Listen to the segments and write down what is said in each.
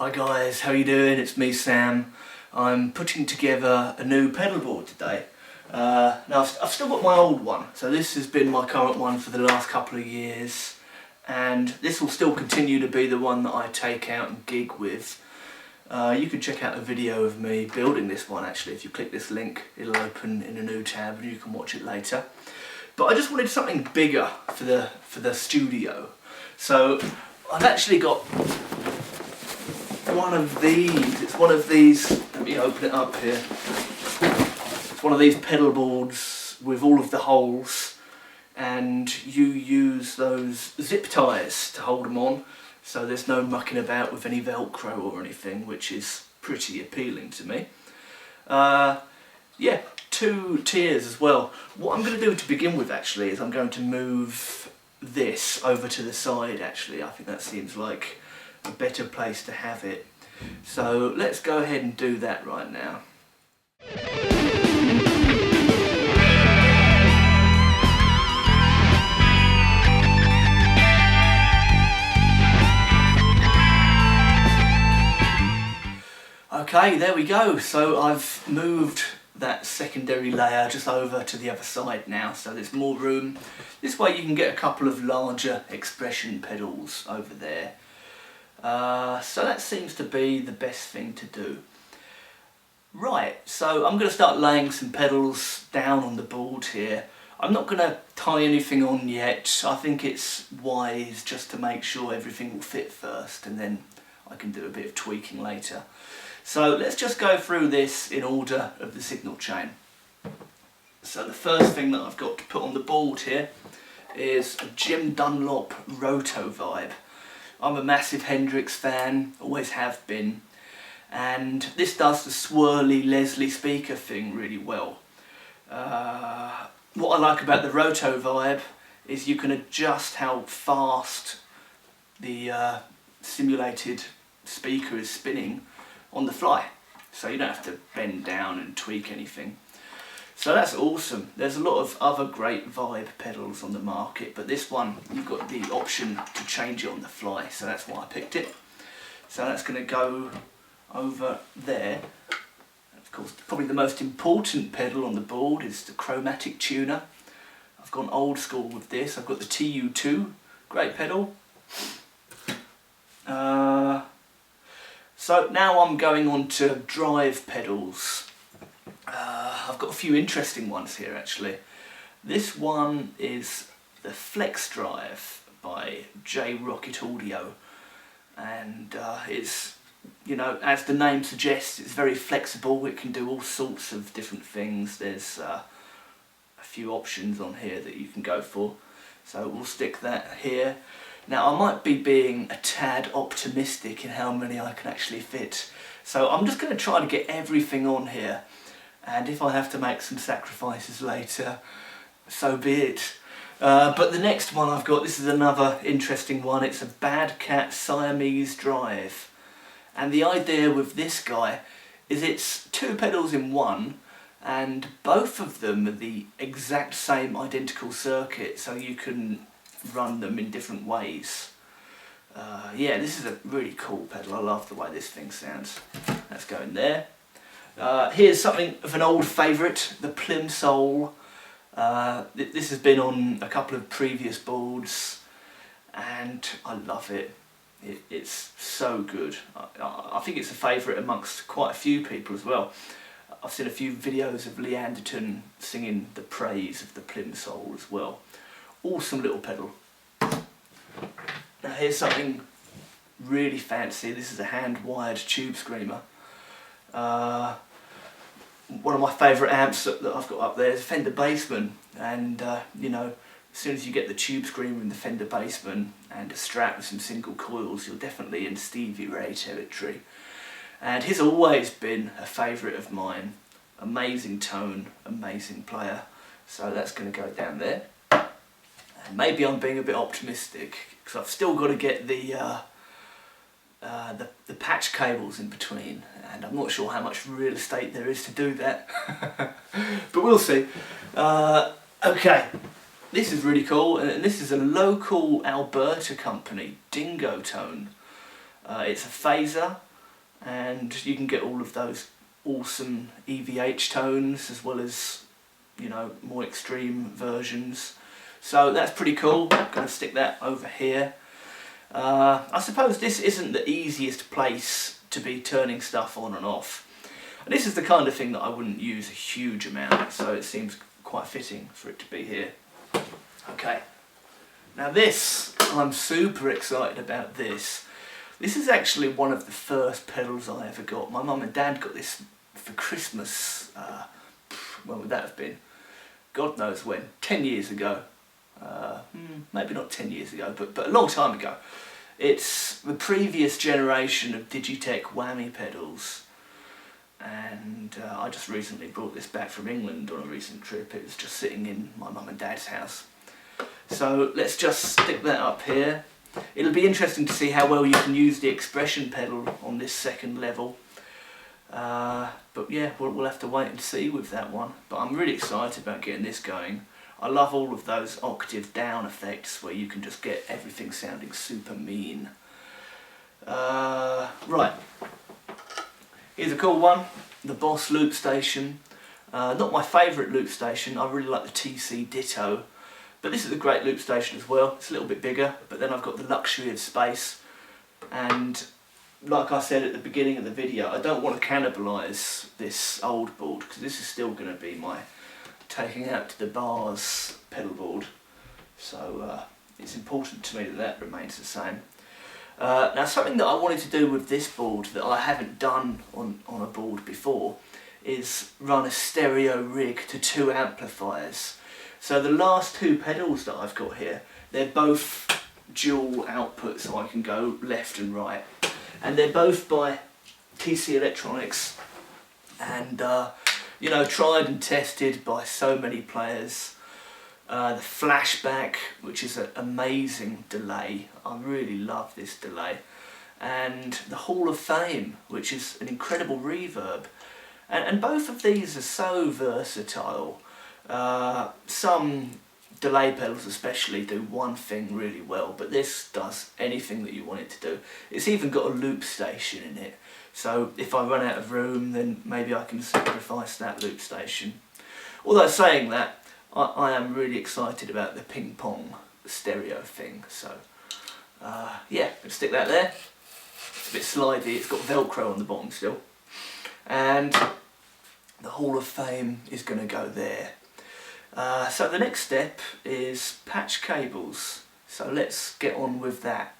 Hi guys, how you doing? It's me, Sam. I'm putting together a new pedal board today. Now I've still got my old one, so this has been my current one for the last couple of years, and this will still continue to be the one that I take out and gig with. You can check out a video of me building this one actually. If you click this link, it'll open in a new tab and you can watch it later. But I just wanted something bigger for the studio. So I've actually got one of these. It's one of these, let me open it up here. It's one of these pedal boards with all of the holes, and you use those zip ties to hold them on, so there's no mucking about with any Velcro or anything, which is pretty appealing to me. Yeah, 2 tiers as well. What I'm going to do to begin with actually is I'm going to move this over to the side actually. I think that seems like a better place to have it. So let's go ahead and do that right now. Okay, there we go. So I've moved that secondary layer just over to the other side now, so there's more room. This way you can get a couple of larger expression pedals over there. So that seems to be the best thing to do. Right, so I'm going to start laying some pedals down on the board here. I'm not going to tie anything on yet. I think it's wise just to make sure everything will fit first, and then I can do a bit of tweaking later. So let's just go through this in order of the signal chain. So the first thing that I've got to put on the board here is a Dunlop Roto. I'm a massive Hendrix fan, always have been, and this does the swirly Leslie speaker thing really well. What I like about the Roto is you can adjust how fast the simulated speaker is spinning on the fly, so you don't have to bend down and tweak anything. So that's awesome. There's a lot of other great vibe pedals on the market, but this one you've got the option to change it on the fly, so that's why I picked it. So that's going to go over there. Of course, probably the most important pedal on the board is the chromatic tuner. I've gone old school with this. I've got the TU2, great pedal. So now I'm going on to drive pedals. I've got a few interesting ones here actually. This one is the Flex Drive by J Rocket Audio, and it's, you know, as the name suggests, it's very flexible. It can do all sorts of different things. There's a few options on here that you can go for, so we'll stick that here. Now I might be being a tad optimistic in how many I can actually fit, so I'm just going to try to get everything on here, and if I have to make some sacrifices later, so be it. But the next one I've got, this is another interesting one. It's a Bad Cat Siamese Drive, and the idea with this guy is it's 2 pedals in one, and both of them are the exact same identical circuit, so you can run them in different ways. Yeah, this is a really cool pedal. I love the way this thing sounds. That's going there. Here's something of an old favourite, the Plimsoul. This has been on a couple of previous boards, and I love it. It's so good. I think it's a favourite amongst quite a few people as well. I've seen a few videos of Leanderton singing the praise of the Plimsoul as well. Awesome little pedal. Now here's something really fancy. This is a hand-wired tube screamer. One of my favourite amps that I've got up there is a Fender Bassman, and you know, as soon as you get the tube screamer in the Fender Bassman and a Strat with some single coils, you're definitely in Stevie Ray territory. And he's always been a favourite of mine. Amazing tone, amazing player. So that's going to go down there. And maybe I'm being a bit optimistic because I've still got to get the patch cables in between, and I'm not sure how much real estate there is to do that. But we'll see. Okay, this is really cool, and this is a local Alberta company, Dingo Tone. It's a phaser. and you can get all of those awesome EVH tones as well as, you know, more extreme versions. So that's pretty cool. I'm going to stick that over here. I suppose this isn't the easiest place to be turning stuff on and off. And this is the kind of thing that I wouldn't use a huge amount, so it seems quite fitting for it to be here. Okay, now this, I'm super excited about this. This is actually one of the first pedals I ever got. My mum and dad got this for Christmas, when would that have been? God knows when, 10 years ago. Maybe not 10 years ago, but a long time ago. It's the previous generation of Digitech whammy pedals, and I just recently brought this back from England on a recent trip. It was just sitting in my mum and dad's house. So let's just stick that up here. It'll be interesting to see how well you can use the expression pedal on this second level. But yeah, we'll have to wait and see with that one. But I'm really excited about getting this going. I love all of those octave down effects where you can just get everything sounding super mean. Right, here's a cool one, the Boss loop station. Not my favourite loop station, I really like the TC Ditto. But this is a great loop station as well. It's a little bit bigger, but then I've got the luxury of space. And like I said at the beginning of the video, I don't want to cannibalise this old board, because this is still going to be my taking out to the bars pedal board. So it's important to me that that remains the same. Now something that I wanted to do with this board that I haven't done on a board before is run a stereo rig to 2 amplifiers. So the last 2 pedals that I've got here, they're both dual output, so I can go left and right. And they're both by TC Electronics, and you know, tried and tested by so many players. The flashback, which is an amazing delay, I really love this delay, and the Hall of Fame, which is an incredible reverb, and both of these are so versatile. Some delay pedals especially do one thing really well, but this does anything that you want it to do. It's even got a loop station in it, so if I run out of room, then maybe I can sacrifice that loop station. Although saying that, I am really excited about the ping pong stereo thing, so yeah, let's stick that there. It's a bit slidey, it's got Velcro on the bottom still, and the Hall of Fame is going to go there. So the next step is patch cables, so let's get on with that.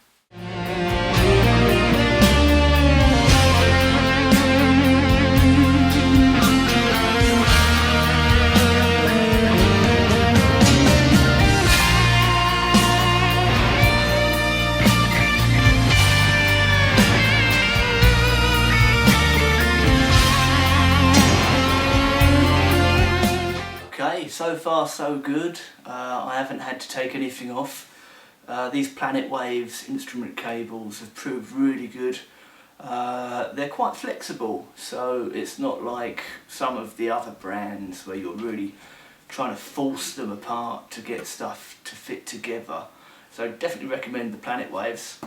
Okay, so far so good. I haven't had to take anything off. These Planet Waves instrument cables have proved really good. They're quite flexible, so it's not like some of the other brands where you're really trying to force them apart to get stuff to fit together. So definitely recommend the Planet Waves.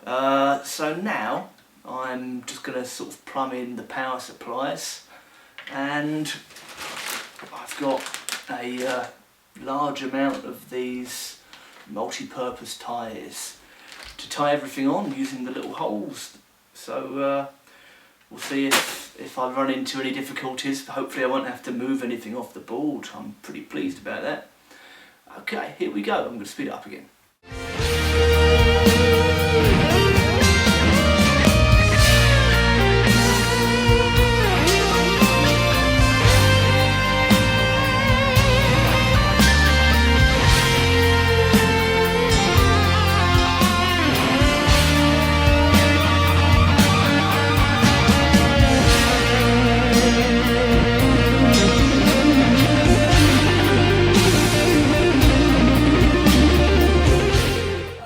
So now I'm just going to sort of plumb in the power supplies, and I've got a large amount of these multi-purpose ties to tie everything on using the little holes. So we'll see if I run into any difficulties. Hopefully I won't have to move anything off the board. I'm pretty pleased about that. Okay, here we go. I'm going to speed it up again.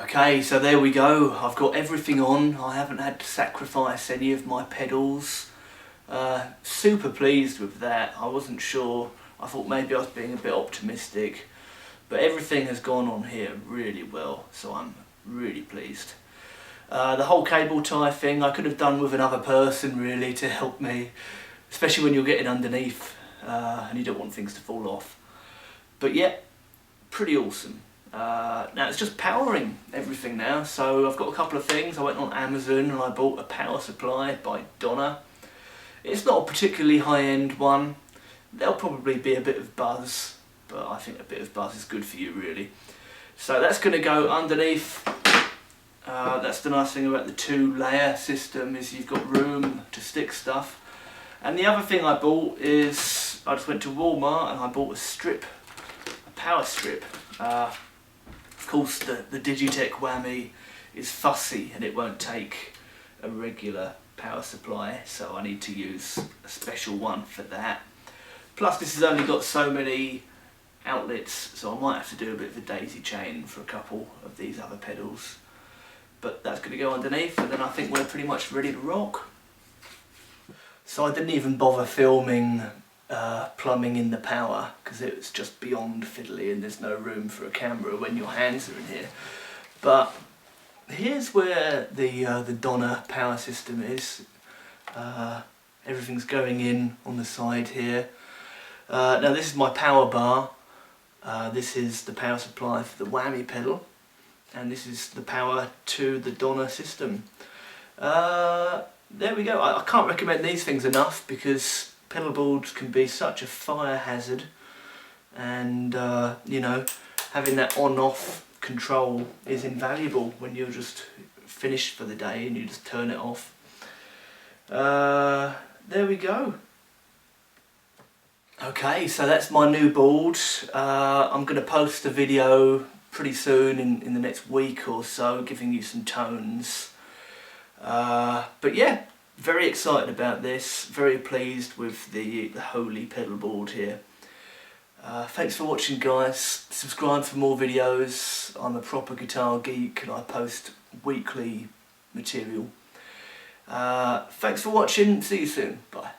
Okay, so there we go. I've got everything on. I haven't had to sacrifice any of my pedals. Super pleased with that. I wasn't sure. I thought maybe I was being a bit optimistic, but everything has gone on here really well, so I'm really pleased. The whole cable tie thing I could have done with another person really to help me, especially when you're getting underneath and you don't want things to fall off. But yeah, pretty awesome. Now it's just powering everything now, so I've got a couple of things. I went on Amazon and I bought a power supply by Donna. It's not a particularly high-end one. There'll probably be a bit of buzz, but I think a bit of buzz is good for you really. So that's going to go underneath. That's the nice thing about the 2-layer system, is you've got room to stick stuff. And the other thing I bought is, I just went to Walmart and I bought a power strip. Of course the Digitech whammy is fussy and it won't take a regular power supply, so I need to use a special one for that. Plus this has only got so many outlets, so I might have to do a bit of a daisy chain for a couple of these other pedals. But that's going to go underneath, and then I think we're pretty much ready to rock. So I didn't even bother filming plumbing in the power because it was just beyond fiddly and there's no room for a camera when your hands are in here. But here's where the Donna power system is. Everything's going in on the side here. Now this is my power bar. This is the power supply for the whammy pedal, and this is the power to the Donna system. There we go. I can't recommend these things enough because pedal boards can be such a fire hazard, and you know, having that on-off control is invaluable when you're just finished for the day and you just turn it off. There we go. Okay, so that's my new board. I'm going to post a video pretty soon in the next week or so, giving you some tones. But yeah, very excited about this, very pleased with the Holey pedal board here. Thanks for watching guys, subscribe for more videos. I'm a proper guitar geek and I post weekly material. Thanks for watching, see you soon, bye.